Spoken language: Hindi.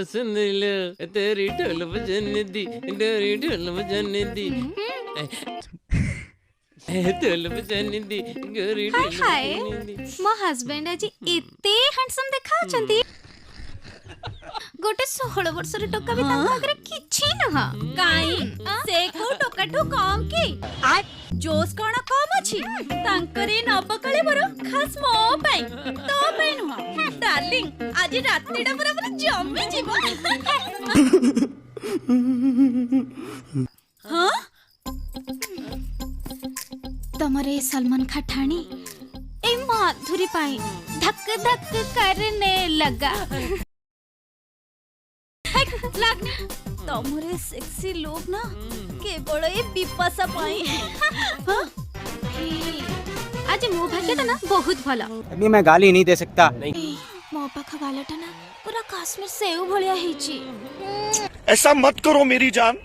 सुन लो तेरी ढोल बजन दी तेरी ढोल बजन दी ढोल बजन दी गोरी हाय ढोल हाय बजन दी। मो हस्बैंड आज एते हैंडसम देखा गोटे 16 वर्षर टोका भी तांका आगरे किछि नह काई से को टोकाठू कम की जोश कोन कम अछि तांकरे नबकळे बर खास मो पई तो पई नुह डार्लिंग आज रात्रिडा बराबर जम्मी जीव हां तमरे सलमान खाठानी ए माधुरी पाई धक धक करने लगा लागनी तमरे सेक्सी लोग ना केवल ए बिपाशा पाई हां आज मो भाग्य ना बहुत भला अभी मैं गाली नहीं दे सकता। मो पाख गालटा ना पूरा काश्मीर सेव भलिया हेची ऐसा मत करो मेरी जान।